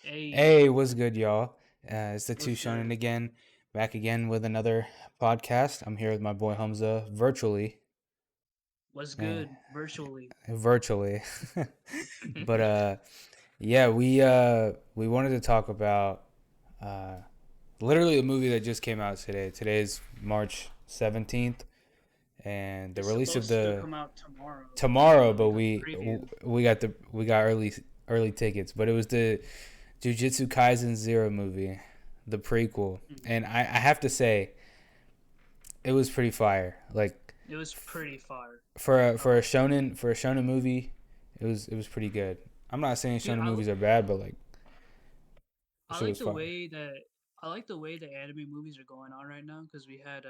Hey, Hey, what's good, y'all? It's the two what's Shonen good? again, back again with another podcast. I'm here with my boy Hamza virtually, What's eh, good? Virtually. virtually. but yeah, we wanted to talk about uh, literally a movie that just came out today. Today's March 17th, and the It's release of supposed to the come out tomorrow, tomorrow, but we but got the we preview. we got early tickets. But it was the Jujutsu Kaisen Zero movie, the prequel, Mhm. and I have to say it was pretty fire. Like It was pretty fire. for a shonen movie, it was pretty good. I'm not saying Dude, shonen movies are bad, but like I shit like was the fire. way that I like the way the anime movies are going on right now because we had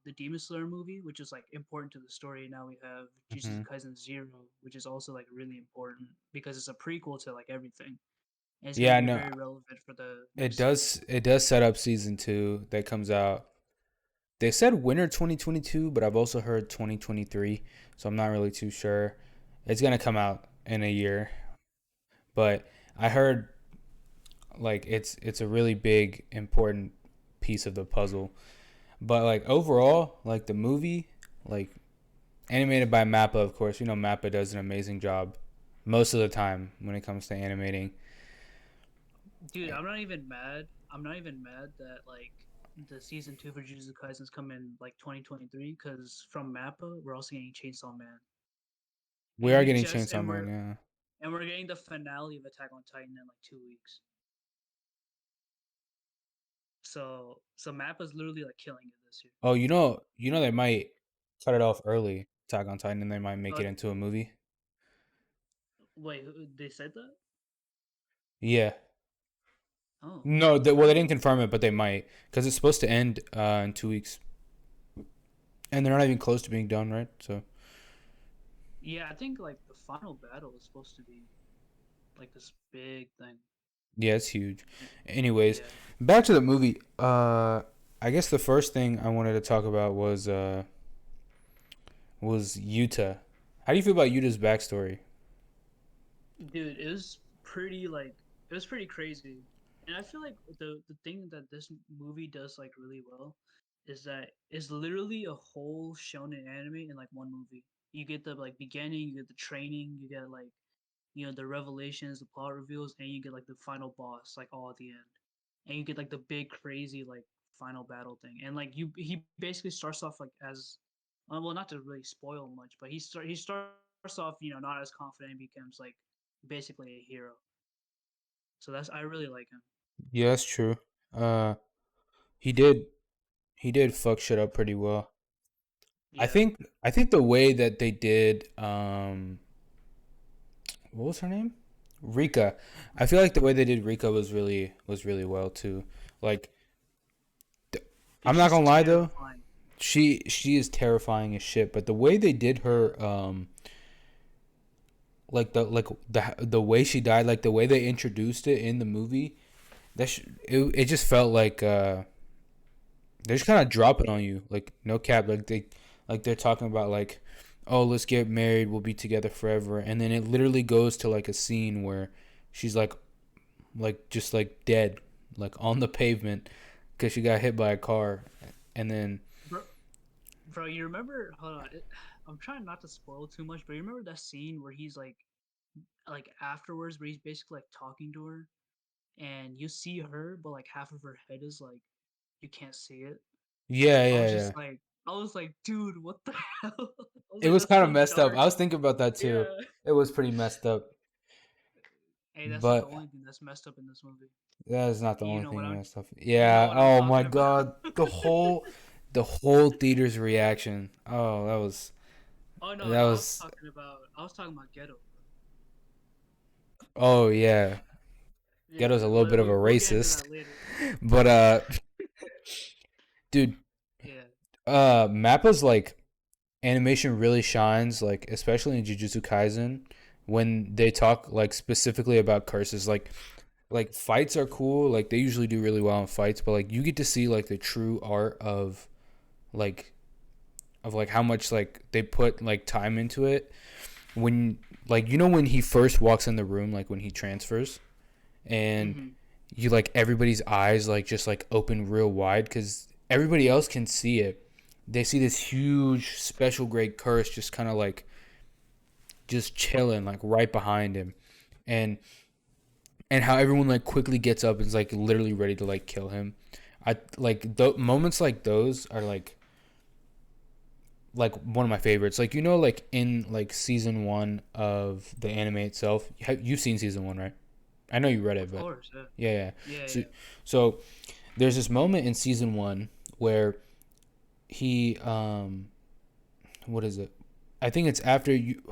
the Demon Slayer movie, which is like important to the story. Now we have Jujutsu hmm Kaisen Zero, which is also like really important because it's a prequel to like everything, and it's gonna Yeah, be no, very relevant for the it next season. does set up season two that comes out. They said winter 2022, but I've also heard 2023, so I'm not really too sure. It's gonna come out in a year, but I heard like it's a really big important piece of the puzzle. But like overall, like the movie, like animated by Mappa, of course, Mappa does an amazing job most of the time when it comes to animating. Dude, I'm not even mad. I'm not even mad that like the season two for Jujutsu Kaisen's come in like 2023 because from Mappa we're also getting Chainsaw Man, We and are we getting just Chainsaw Man, yeah. and we're getting the finale of Attack on Titan in like 2 weeks. So Mappa's literally like killing it this year. Oh, they might cut it off early, Attack on Titan, and they might make Uh, it into a movie. wait, they said that? Yeah. Oh, No, I well, they didn't. didn't confirm it, but they might because it's supposed to end in 2 weeks, and they're not even close to being done, right? So Yeah, I think like the final battle is supposed to be like this big thing. yeah, it's huge. Eh, Anyways, Yeah, back to the movie. I guess the first thing I wanted to talk about was Yuta. How do you feel about Yuta's backstory? dude, it was pretty crazy, and I feel like the thing that this movie does like really well is that it's literally a whole shonen anime in like one movie. You get the like beginning, you get the training, you get like the revelations, the plot reveals, and you get like the final boss like all at the end, and you get like the big crazy like final battle thing, and like you he basically starts off like as well, not to really spoil much, but he starts off not as confident and becomes like basically a hero. So that's I really like him. Yeah, that's true. Uh, he did he did fuck shit up pretty well. I Yeah. think I think the way that they did what was her name? Rika. I feel like the way they did Rika was really well too. Like Dude, I'm not she's gonna lie though, terrifying. she is terrifying as shit. But the way they did Yeah. her, the way she died, like the way they introduced it in the movie, it just felt like they're just kind of dropping on you, like no cap, they're talking about like, oh, let's get married, we'll be together forever, and then it literally goes to like a scene where she's like just like dead, like on the pavement because she got hit by a car, and then Bro, bro, you remember? Hold on, I'm trying not to spoil too much, but you remember that scene where he's like afterwards, where he's basically like talking to her, and you see her, but like half of her head is like you can't see it. yeah, I yeah, was yeah. just like, dude, what the hell? I was It like, was that's kind of so messed up. dark. I was thinking about that too. Yeah. It was pretty messed up, Hey, that's not the but only thing that's messed up in this movie. that is not the You only know what thing I'm messed up. you know Yeah. what I'm Oh my talking about. god, the whole theater's reaction. Oh, Oh no, that no, was. I was talking about Ghetto, bro. Oh yeah, Ghetto's a Yeah, little bit of a we'll get into racist, that later. but dude, Yeah. Mappa's like animation really shines, like especially in Jujutsu Kaisen when they talk like specifically about curses. Like fights are cool, like they usually do really well in fights, but like you get to see like the true art like like how much like they put like time into it when like when he first walks in the room, like when he transfers, and Mhm. you like everybody's eyes like just like open real wide because everybody else can see it. They see this huge special grade curse just kind of like just chilling like right behind him, and how everyone like quickly gets up and is like literally ready to like kill him. I like moments like those are like one of my favorites. Like like in like season one of the anime itself. You've seen season one, right? I know you read it, Of but course, yeah, yeah, yeah. yeah, So yeah. so there's this moment in season one where he what is it? I think it's after you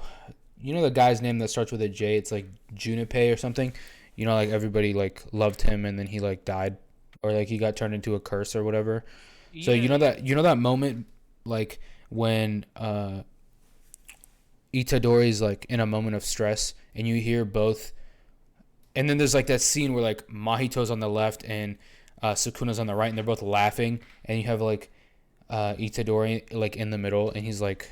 know the guy's name that starts with a J. It's like Junipei or something. Like everybody like loved him and then he like died or like he got turned into a curse or whatever. So Yeah, yeah, you know that moment like when Itadori's like in a moment of stress and you hear both, and then there's like that scene where like Mahito's on the left and Sukuna's on the right and they're both laughing and you have like Itadori like in the middle and he's like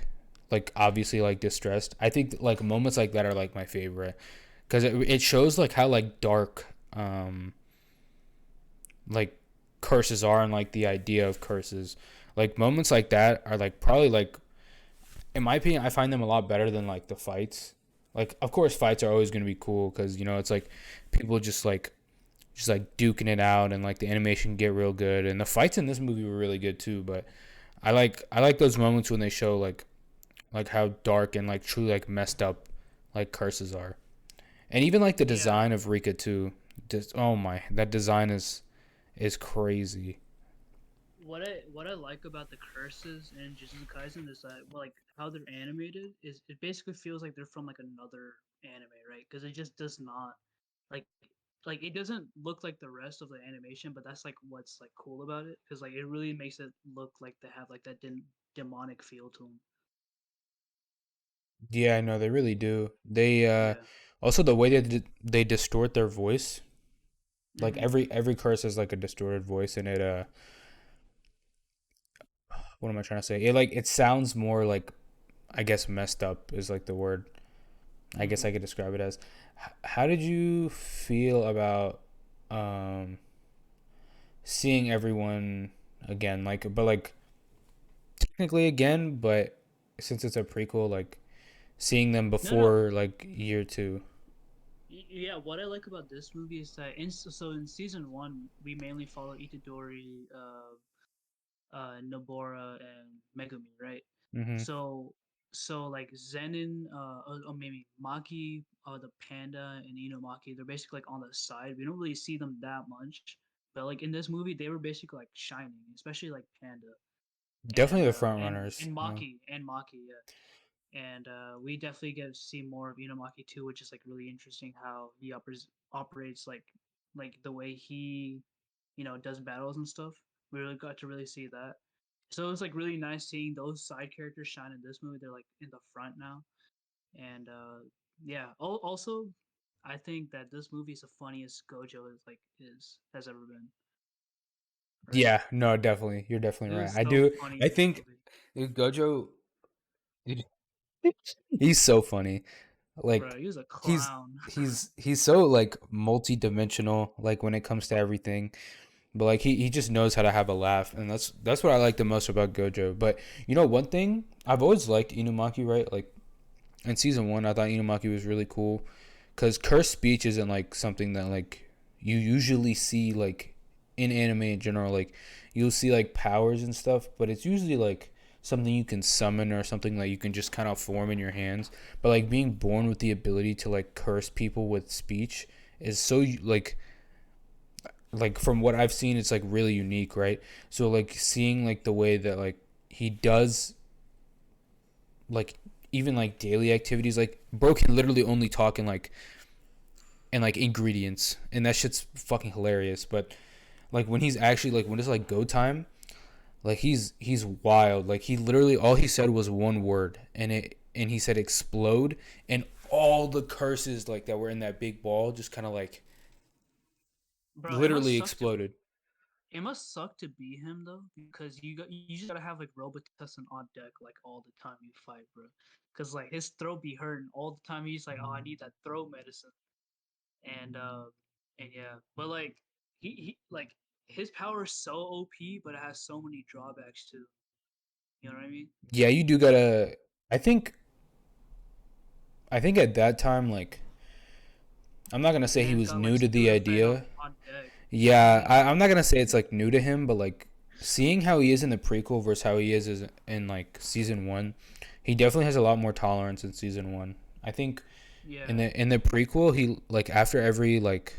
obviously like distressed. I think like moments like that are like my favorite because it shows like how like dark like curses are and like the idea of curses. Like moments like that are like probably like in my opinion I find them a lot better than like the fights. Like of course fights are always going to be cool cuz it's like people just like duking it out and like the animation get real good and the fights in this movie were really good too, but I like those moments when they show like how dark and like truly like messed up like curses are. And even like the yeah. design of Rika too. Just oh my, that design is crazy. What I like about the curses in Jujutsu Kaisen is that well, like how they're animated is it basically feels like they're from like another anime, right? Because it just does not like like it doesn't look like the rest of the animation, but that's like what's like cool about it because like it really makes it look like they have like that demonic feel to them. Yeah, I know they really do. They Yeah. also the way that they distort their voice. Like Mm-hmm. every curse has like a distorted voice and it what am I trying to say? It sounds more like I guess messed up is like the word. I guess Mm-hmm. I could describe it as. How did you feel about um seeing everyone again but like technically again but since it's a prequel like seeing them No, no. before like year two. Yeah, what I like about this movie is that in season one we mainly follow Itadori, Nobara and Megumi, right? Mm-hmm. So like Zenin, or maybe Maki, the panda and Inomaki, they're basically like on the side. We don't really see them that much, but like in this movie, they were basically like shining, especially like Panda Definitely the front runners. and Yeah. Maki, yeah. And we definitely get to see more of Inomaki too, which is like really interesting how he operates like the way he does battles and stuff. We really got to really see that. So it's like really nice seeing those side characters shine in this movie. They're like in the front now, and yeah. Also, I think that this movie is the funniest Gojo is has ever been. Right? Yeah, no, definitely. You're definitely It right. was I so do. funny I in this think movie, Gojo, he's so funny. bro. Like He was a he's clown. he's so like multi-dimensional like when it comes to everything. But like he just knows how to have a laugh and that's what I like the most about Gojo. But one thing, I've always liked Inumaki, right? Like in season 1 I thought Inumaki was really cool cuz cursed speech isn't like something that like you usually see like in anime in general. Like you'll see like powers and stuff, but it's usually like something you can summon or something that you can just kind of form in your hands. But like being born with the ability to like curse people with speech is so like from what I've seen it's like really unique, right? So like seeing like the way that like he does like even like daily activities, like bro can literally only talk in like ingredients and that shit's fucking hilarious. But like when he's actually like when it's like go time, like he's wild. Like he literally all he said was one word and he said explode and all the curses like that were in that big ball just kind of like Bro, literally exploded. it must suck to be him though, because you just gotta have like Robitussin on deck like all the time you fight, bro. Cause like his throat be hurting all the time. He's like, oh, I need that throat medicine, and yeah, but like he like his power is so OP, but it has so many drawbacks too. You know what I mean? Yeah, you do gotta. I think. I think at that time, like, I'm not gonna The say he man's was got new like to the Sudafed idea. on deck. Yeah, I'm not gonna say it's like new to him, but like seeing how he is in the prequel versus how he is in like season one, he definitely has a lot more tolerance in season one. I think in Yeah. the prequel, he like after every like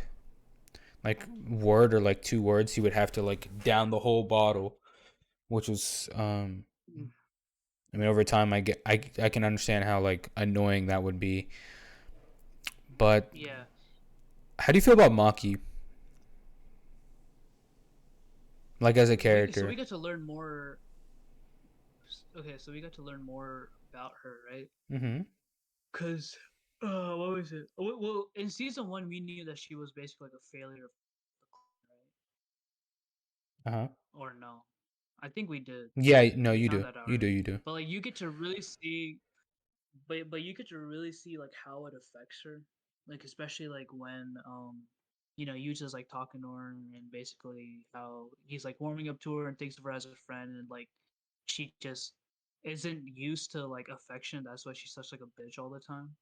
word or like two words, he would have to like down the whole bottle, which was Mm. I mean over time I can understand how like annoying that would be. But Yeah. how do you feel about Maki like as a We character? get to learn more. Okay, so we got to learn more about her, right? Mm-hmm. Cause what was it? Well, in season one, we knew that she was basically like a failure of the clan, right? Uh-huh. Or no? I think we did. Yeah, no, We you found do. that out, You do, right? you do. But like you get to really see, but you get to really see like how it affects her, like especially like when Yuta's like talking to her and basically how he's like warming up to her and thinks of her as a friend and like she just isn't used to like affection. That's why she's such like a bitch all the time.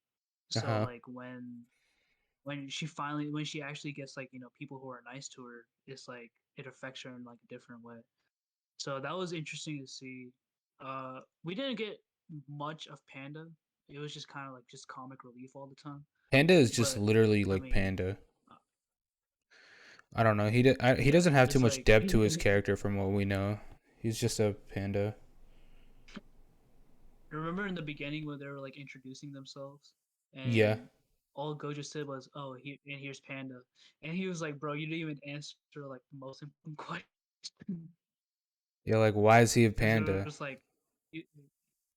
So Uh-huh. like when she actually gets like people who are nice to her, it's like it affects her in like a different way. So that was interesting to see. We didn't get much of Panda. It was just kind of like just comic relief all the time. Panda is just But literally I like mean, Panda. uh, I don't know. He yeah, doesn't have too it's much like depth to his character from what we know. He's just a panda. remember in the beginning when they were like introducing themselves, Yeah. and all Gojo said was, "Oh, and here's Panda," and he was like, "Bro, you didn't even answer like the most important question." Yeah, like why is he a Because it panda? was like, he,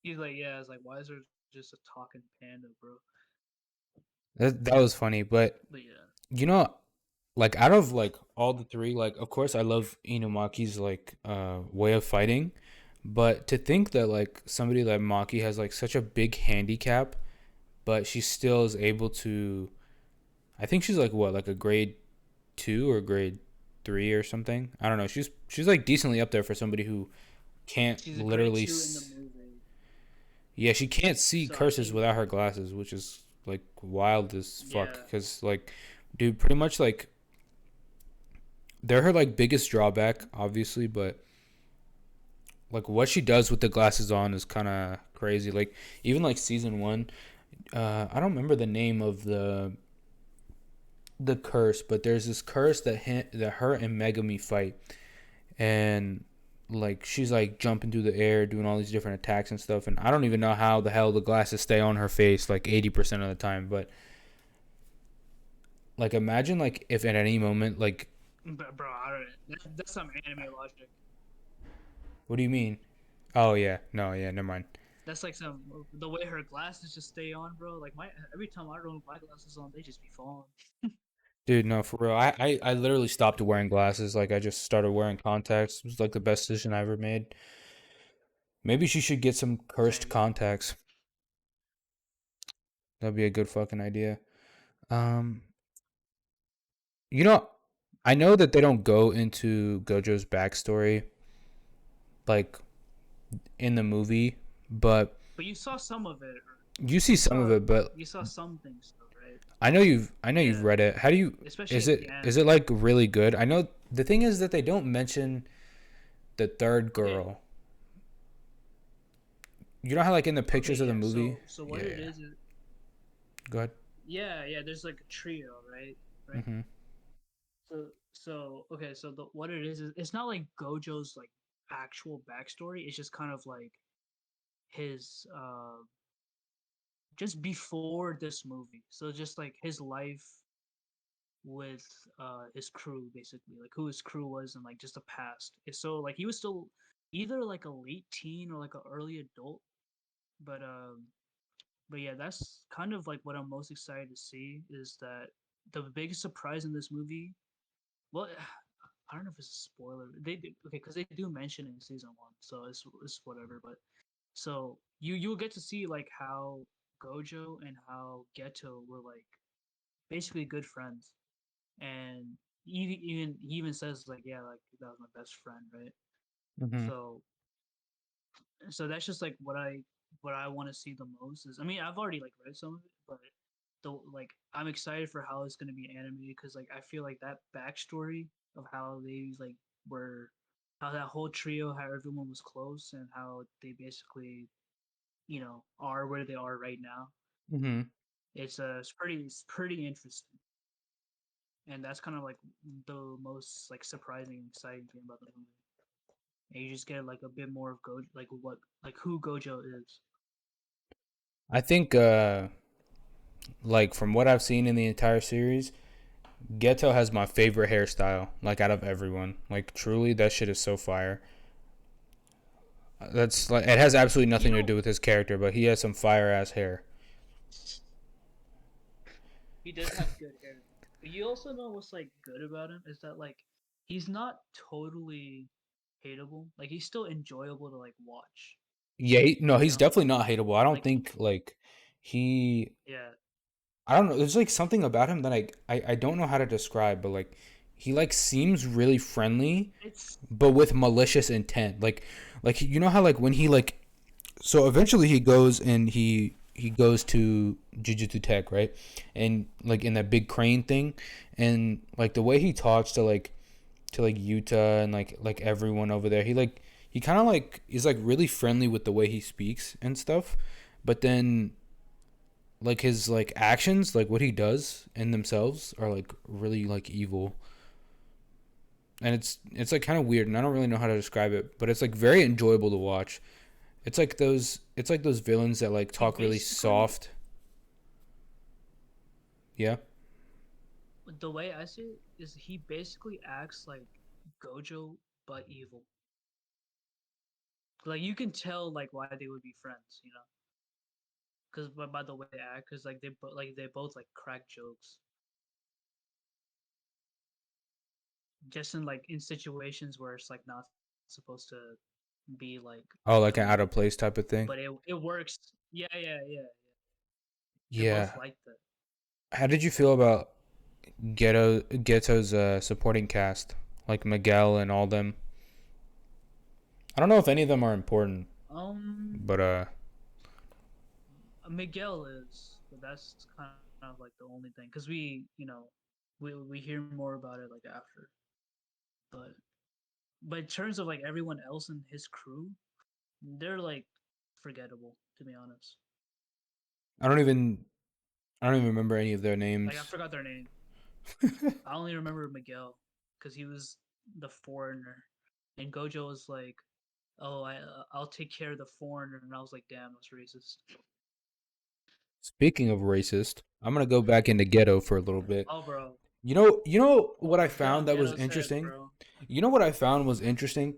he's like, "Yeah," it's like, "Why is there just a talking panda, bro?" That was funny, but But yeah, you know, like out of like all the three, like of course I love Inumaki's like way of fighting, but to think that like somebody like Maki has like such a big handicap, but she still is able to. I think she's like what, like a grade two or grade three or something. I don't know. She's like decently up there for somebody who can't she's a grade literally. two in the movie. Yeah, she can't see So I curses think, without her glasses, which is like wild as fuck. yeah, Cause like, dude, pretty much like they're her like biggest drawback, obviously, but like what she does with the glasses on is kind of crazy. Like even like season one, I don't remember the name of the curse, but there's this curse that her and Megami fight, and like she's like jumping through the air, doing all these different attacks and stuff, and I don't even know how the hell the glasses stay on her face like 80% of the time, but like imagine like if at any moment like but bro, I don't. That's some anime logic. what do you mean? Oh yeah, no, yeah, never mind. That's like some the way her glasses just stay on, bro. Like my every time I roll my glasses on, they just be falling. Dude, no, for real. I literally stopped wearing glasses. Like I just started wearing contacts. It was like the best decision I ever made. Maybe she should get some cursed Same. contacts. That'd be a good fucking idea. Um, you know, I know that they don't go into Gojo's backstory like in the movie, but But you saw some of it. you see some of it. But You saw some things though, right? I know you've Yeah, read it. How do you especially is at the it end. like really good? I know the thing is that they don't mention the third Okay, girl. You know how like in the okay, pictures of the yeah. movie? So what it Yeah. is, Go ahead. yeah. There's like a trio, right? Right. Mhm. So okay, so what it is it's not like Gojo's like actual backstory. It's just kind of like his just before this movie. So just like his life with his crew basically, like who his crew was and like just the past. So like he was still either like a late teen or like an early adult, but but yeah, that's kind of like what I'm most excited to see is that the biggest surprise in this movie. Well, I don't know if it's a spoiler. They do, okay because they do mention it in season one, so it's whatever. But so you'll get to see like how Gojo and how Geto were like basically good friends, and he even says like, yeah, like that was my best friend, right? Mm-hmm. So that's just like what I want to see the most is. I mean, I've already like read some of it, but the like I'm excited for how it's gonna be animated because like I feel like that backstory of how they like were how that whole trio, how everyone was close and how they basically are where they are right now. Mm-hmm. It's pretty interesting, and that's kind of like the most like surprising, exciting thing about the movie. And you just get like a bit more of Gojo, like what like who Gojo is. I think, like from what I've seen in the entire series, Geto has my favorite hairstyle, like out of everyone. Like truly, that shit is so fire. That's like it has absolutely You nothing to know, do with his character, but he has some fire ass hair. he does have good hair. But you also know what's like good about him is that like he's not totally hateable. Like he's still enjoyable to like watch. Yeah, no, You he's know, definitely not hateable. I don't like think like he. yeah, I don't know. There's like something about him that I don't know how to describe, but like he like seems really friendly, it's but with malicious intent. Like you know how like when he like so eventually he goes and he goes to Jujutsu Tech, right? And like in that big crane thing, and like the way he talks to like Yuta and like everyone over there, he kind of like is like really friendly with the way he speaks and stuff, but then like his like actions, like what he does in themselves are like really like evil. And it's like kind of weird and I don't really know how to describe it, but it's like very enjoyable to watch. It's like those villains that like he talk really basically soft. Yeah. the way I see it is he basically acts like Gojo but evil. Like you can tell like why they would be friends, because by the way they act, because like they both like crack jokes, just in like in situations where it's like not supposed to be like Oh, like an out funny, of place type of thing. but it works. Yeah, yeah, yeah. They both Yeah. like that. How did you feel about Ghetto's supporting cast, like Miguel and all them? I don't know if any of them are important, Um, but Miguel is, but that's kind of like the only thing because we hear more about it like after, but in terms of like everyone else in his crew, they're like forgettable to be honest. I don't even I don't even remember any of their Like I names. forgot their name. I only remember Miguel because he was the foreigner, and Gojo was like, "Oh, I'll take care of the foreigner," and I was like, "Damn, that's racist." Speaking of racist, I'm gonna go back into Ghetto for a little bit. Oh, bro, You know what I get found on that was Ghetto's head, interesting? bro. You know what I found was interesting?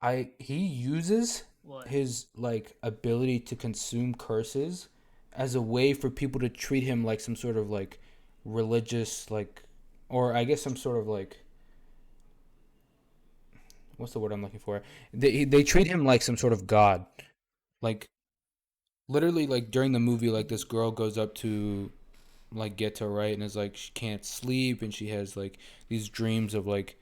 I he uses What? his like ability to consume curses as a way for people to treat him like some sort of like religious like or I guess some sort of like what's the word I'm looking for? They treat him like some sort of god. Like literally like during the movie like this Mm-hmm. girl goes up to like Geto, right, and is like she can't sleep and she has like these dreams of like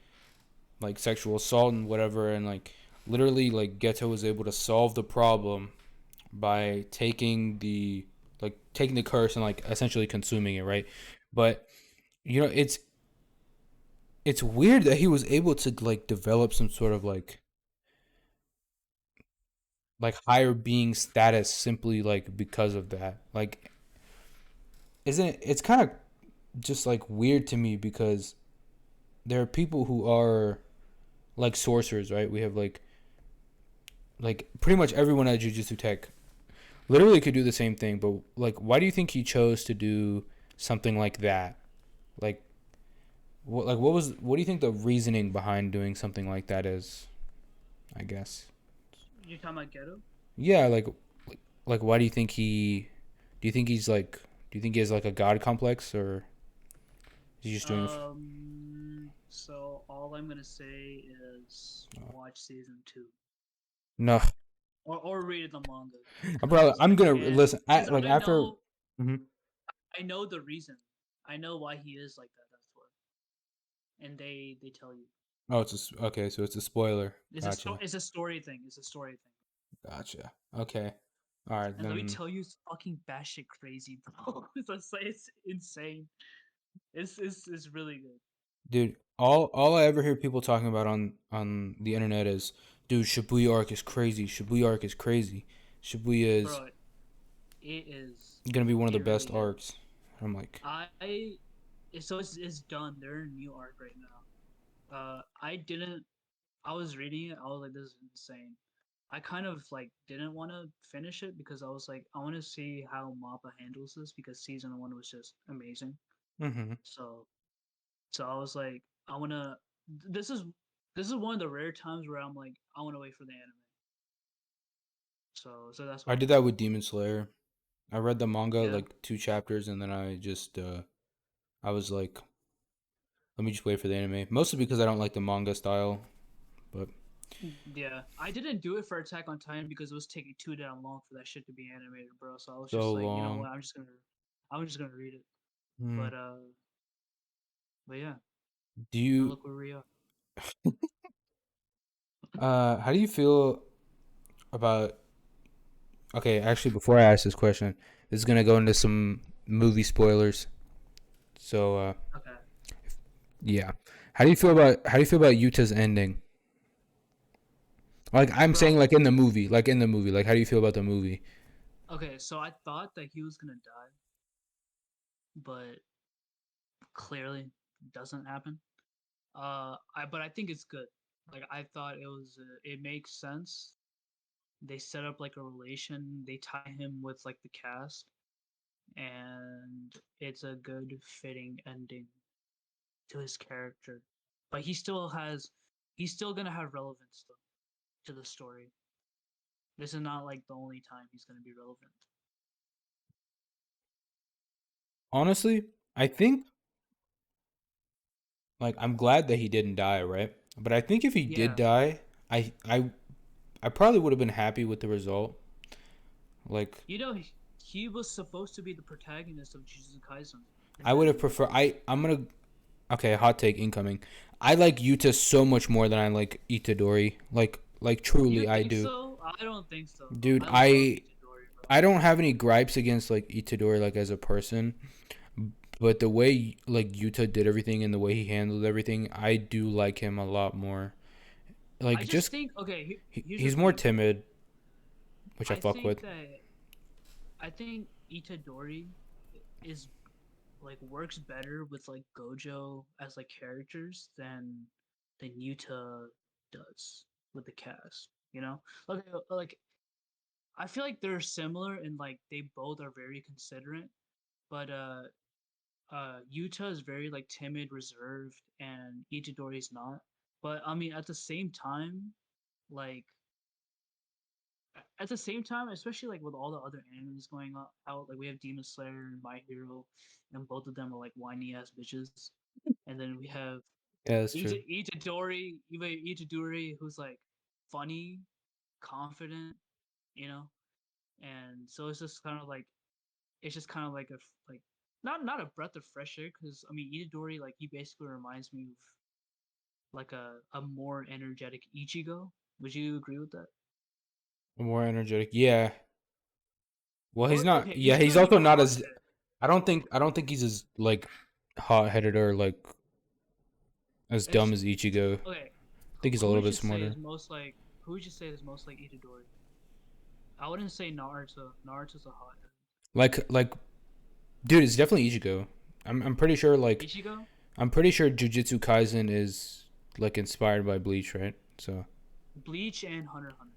sexual assault and whatever, and like literally like Geto was able to solve the problem by taking the curse and like essentially consuming it, right? But you know it's weird that he was able to like develop some sort of like higher being status simply like because of that. Like isn't it's kind of just like weird to me because there are people who are like sorcerers, right? We have like pretty much everyone at Jujutsu Tech literally could do the same thing, but like why do you think he chose to do something like that? Like what do you think the reasoning behind doing something like that is? I guess. You talking about Ghetto? Yeah, like why do you think he's like do you think he has like a god complex or is he just doing So all I'm gonna say is watch season two no. or read the manga, I'm I gonna can't listen because like after. Mhm. I know the reason. I know why he is like that. That's why. and they tell you. Oh, okay. So it's a spoiler. Gotcha. It's a story thing. It's a story thing. Gotcha. Okay. All right And let me then, tell you, it's fucking batshit crazy, bro. It's insane. It's really good, dude. All I ever hear people talking about on the internet is, dude, Shibuya arc is crazy. Shibuya arc is crazy. Shibuya is bro. It is. gonna be one of the It best really is. arcs. I'm like, I so it's done. They're in a new arc right now. I didn't. I was reading it. I was like, this is insane. I kind of like didn't want to finish it because I was like, I want to see how Mappa handles this because season one was just amazing. mm-hmm. So so I was like, I wanna. This is this is one of the rare times where I'm like, I want to wait for the anime. So that's I what I'm did that doing. with Demon Slayer. I read the manga Yeah. like 2 chapters, and then I was like, let me just wait for the anime. Mostly because I don't like the manga style, but Yeah, I didn't do it for Attack on Titan because it was taking too damn long for that shit to be animated, bro. So I was so just like, you know long. what, I'm just gonna read it. Hmm. But but yeah, Do now you look where we are. how do you feel about okay, actually before I ask this question, this is gonna go into some movie spoilers. So Okay, yeah. How do you feel about Utah's ending? Like I'm saying bro. like in the movie. Like how do you feel about the movie? Okay, so I thought that he was gonna die, but clearly doesn't happen. I think it's good. Like I thought it makes sense. They set up like a relation. They tie him with like the cast, and it's a good fitting ending to his character. But he's still gonna have relevance though to the story. This is not like the only time he's gonna be relevant. Honestly, I think like I'm glad that he didn't die, right? But I think if he did Yeah, die, I I I probably would have been happy with the result. Like you know he was supposed to be the protagonist of Jujutsu Kaisen, and I would have then preferred. I'm gonna okay. Hot take incoming. I like Yuta so much more than I like Itadori. Like you truly, I think do, so? I don't think so. dude. I love Itadori, bro. I don't have any gripes against like Itadori like as a person, but the way like Yuta did everything and the way he handled everything, I do like him a lot more. I Like just just think okay. Here's the he's more thing. timid, which I I fuck think with. that I think Itadori is like works better with like Gojo as like characters than Yuta does with the cast. You know, like I feel like they're similar in like they both are very considerate, but Yuta is very like timid, reserved, and Itadori's not. But I mean, at the same time, like at the same time, especially like with all the other animes going out, like we have Demon Slayer and My Hero, and both of them are like whiny ass bitches. And then we have Yeah, that's true. Itadori, who's like funny, confident, you know. And so it's just kind of like it's just kind of like like not a breath of fresh air because I mean Itadori like he basically reminds me of like a more energetic Ichigo. Would you agree with that? More energetic. Yeah. Well, he's Or not. okay, Yeah, he's Ichigo's also more not hot as. headed. I don't think he's as like hot headed or like as dumb It's as Ichigo. I okay. think he's a Who little would bit you say is smarter. most like who would you say is most like Itadori? I wouldn't say Naruto. Naruto's a hot headed. Like, dude, it's definitely Ichigo. I'm pretty sure like Ichigo, I'm pretty sure Jujutsu Kaisen is like inspired by Bleach, right? So Bleach, and Hunter x Hunter.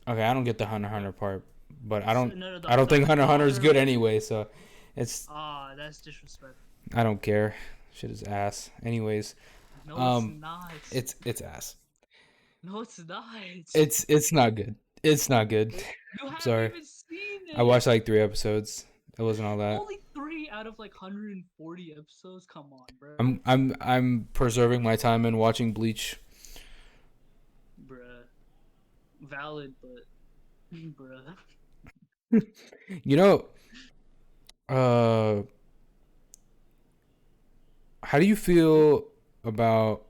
okay, I don't get the Hunter x Hunter Like part, but no no I don't think Hunter the x Hunter is Hunter good like anyway. So it's that's disrespectful. I don't care. Shit is ass. Anyways, No, it's not. it's ass. No, it's not. It's not good. It's not good. You I'm haven't sorry. even seen I watched it. like 3 episodes. It wasn't all that. Only three out of like 140 episodes. Come on, bro. I'm preserving my time and watching Bleach. Bruh. Valid, but bruh. You know, uh, How do you feel about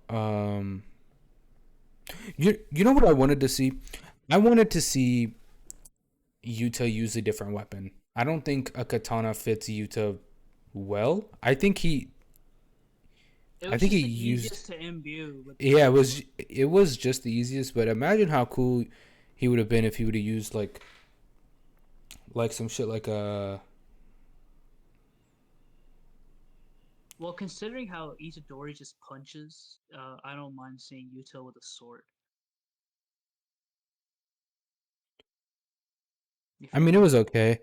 you know what I wanted to see? I wanted to see Yuta use a different weapon. I don't think a katana fits Yuta well. It I was think he just the used easiest to imbue with the yeah, katana. it was just the easiest, but imagine how cool he would have been if he would have used like some shit like a Well, considering how Itadori just punches, I don't mind seeing Yuta with a sword. You I feel mean it me? was okay.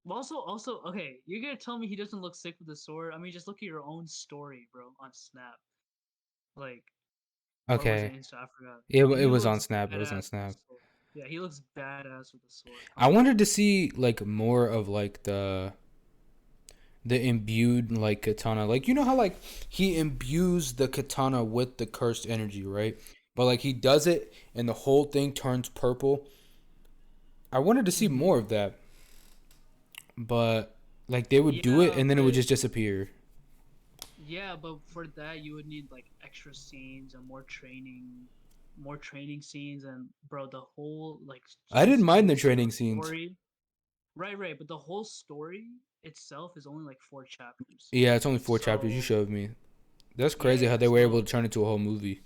But also, okay, you're gonna tell me he doesn't look sick with the sword? I mean, just look at your own story, bro, on Snap. Like, or was it Okay. Insta? I forgot. It He was on looks Snap. It was on badass with the Snap. sword. Yeah, he looks badass with the sword. I wanted to see like more of like the imbued like katana. Like you know how like he imbues the katana with the cursed energy, right? But like he does it and the whole thing turns purple. I wanted to see Hmm. more of that. But like they would do it Yeah, and then it would but just disappear. yeah, but for that you would need like extra scenes and more training scenes, and bro, the whole like I didn't Jujutsu mind Kaisen the Zero training scenes. story. Right, but the whole story itself is only like 4 chapters. Yeah, it's only 4 chapters. You So showed me. That's crazy how yeah, they were able to so turn it into a whole movie.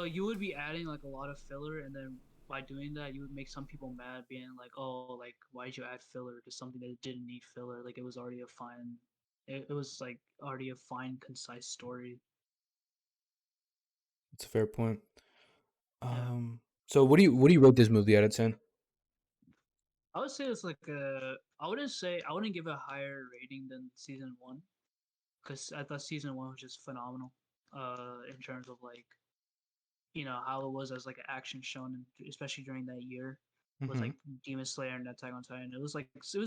you would be adding like a lot of filler, and then by doing that, you would make some people mad, being like, "Oh, like why'd you add filler to something that didn't need filler? Like it was already a fine, it was like already a fine, concise story." It's a fair point. Yeah, So what do you rate this movie out of 10? I would say it's like a. I wouldn't give it a higher rating than season one, because I thought season one was just phenomenal. In terms of like how it was as like an action shonen, especially during that year with Mm-hmm. like Demon Slayer and Attack on Titan. It was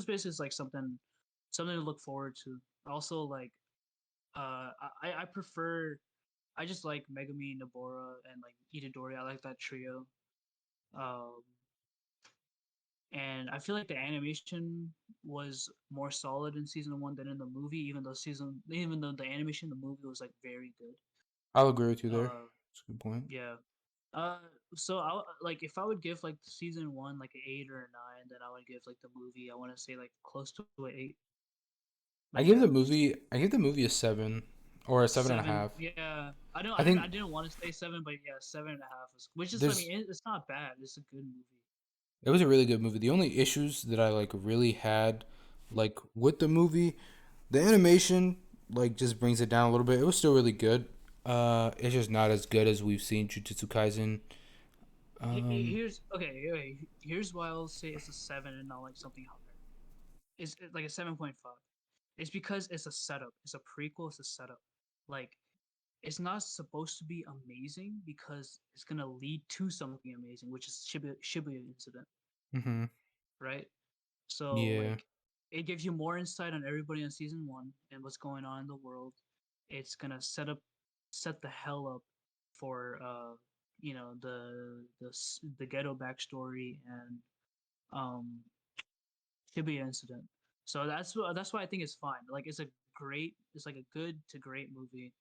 basically like something to look forward to. Also, like I prefer I just like Megumi, Nobara, and like Itadori. I like that trio. Um, and I feel like the animation was more solid in season one than in the movie, even though the animation in the movie was like very good. I'll agree with you there. Uh, That's a good point. yeah. So like if I would give like season one like an 8 or a 9, then I would give like the movie. I want to say like close to an 8, like average. I give the movie a 7 or a seven and a Seven, half. yeah. I I think didn't want to say 7, but yeah, 7.5 is, which is, I there's mean, it's not bad. It's a good movie. it was a really good movie. The only issues that I like really had like with the movie, the animation like just brings it down a little bit. It was still really good. It's just not as good as we've seen Jujutsu Kaisen. Um, Here's why I'll say it's a 7 and not like something higher. It's like a 7.5. It's because it's a setup. It's a prequel. It's a setup. Like it's not supposed to be amazing because it's gonna lead to something amazing, which is Shibuya incident, hmm right? So Yeah. like it gives you more insight on everybody in season one and what's going on in the world. It's gonna set the hell up for the ghetto backstory and um Shibuya incident. So that's why I think it's fine. Like it's like a good to great movie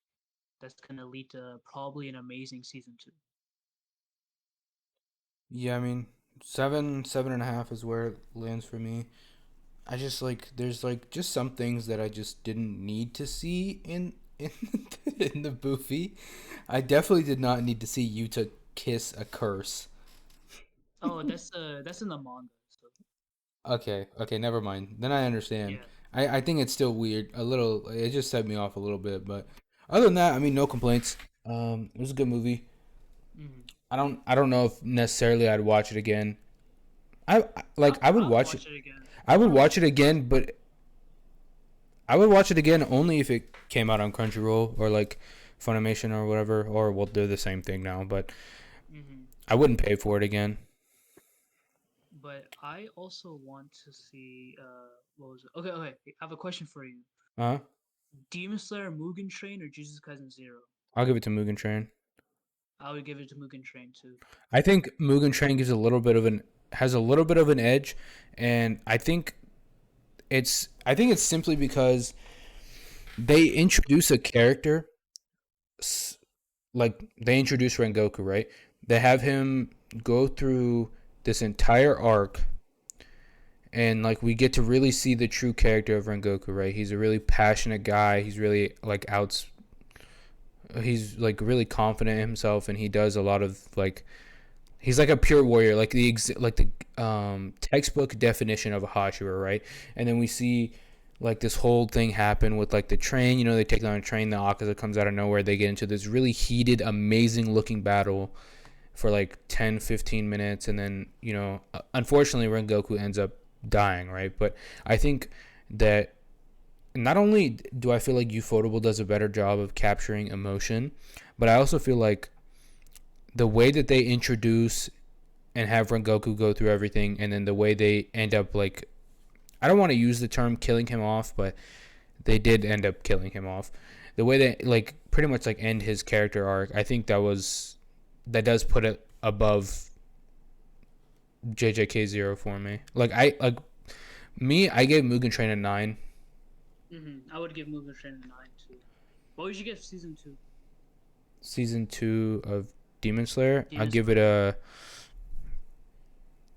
that's gonna lead to probably an amazing season two. Yeah, I mean, seven and a half is where it lands for me. I just like there's like just some things that I just didn't need to see in in the movie. I definitely did not need to see you to kiss a curse. Oh, that's in the manga. So Okay, never mind. Then I understand. yeah. I think it's still weird. A little. It just set me off a little bit, but other than that, I mean, no complaints. It was a good movie. Hmm. I don't know if necessarily I'd watch it again. Like I would I would watch it. watch it again. I I would want to watch watch it it again. again, but I would watch it again only if it came out on Crunchyroll or like Funimation or whatever. Or well, they're the same thing now, but Hmm. I wouldn't pay for it again. But I also want to see what was it? Okay. I have a question for you. Huh? Demon Slayer Mugen Train or Jujutsu Kaisen Zero? I'll give it to Mugen Train. I would give it to Mugen Train too. I think Mugen Train gives a little bit of an has a little bit of an edge, and I think it's simply because they introduce a character like they introduce Rengoku, right? They have him go through this entire arc, and like we get to really see the true character of Rengoku, right? He's a really passionate guy. He's really like outs. He's like really confident in himself, and he does a lot of like he's like a pure warrior, like the textbook definition of a Hashira, right? And then we see like this whole thing happen with like the train. You know, they take on a train. The Akaza comes out of nowhere. They get into this really heated, amazing looking battle for like 10, 15 minutes, and then unfortunately, Rengoku ends up dying, right? But I think that not only do I feel like Ufotable does a better job of capturing emotion, but I also feel like the way that they introduce and have Rengoku go through everything, and then the way they end up like, I don't want to use the term killing him off, but they did end up killing him off. The way they like pretty much like end his character arc, I think that does put it above JJK0 for me. I gave Mugen Train a 9. I would give Mugen Train a 9 too. What would you give season two? Season 2 of Demon Slayer, Demon Slayer.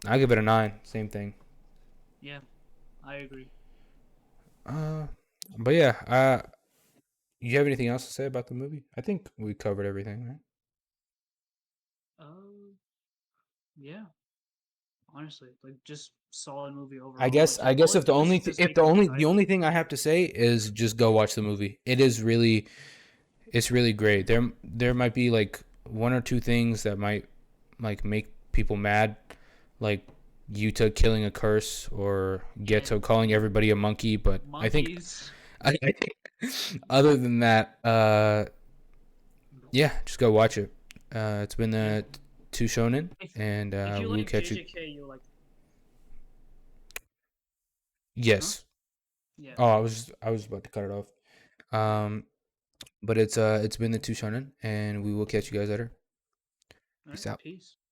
I'll give it a 9. Same thing. Yeah, I agree. Uh, but yeah, you have anything else to say about the movie? I think we covered everything, right? Uh, yeah. Honestly, like just solid movie I overall. guess Just I guess if the all it only just th- does if make me the excited. only thing I have to say is just go watch the movie. It's really great. There might be like one or two things that might like make people mad, like Yuta killing a curse or Yeah, Geto calling everybody a monkey, but monkeys. I think other than that, yeah, just go watch it. It's been Yeah. two shonen, If and if you we'll like catch you. JJK, you'll like. Huh? Yes. Yeah. Oh, I was about to cut it off. Um, but it's been the two shonen, and we will catch you guys later. All Peace right. out. Peace.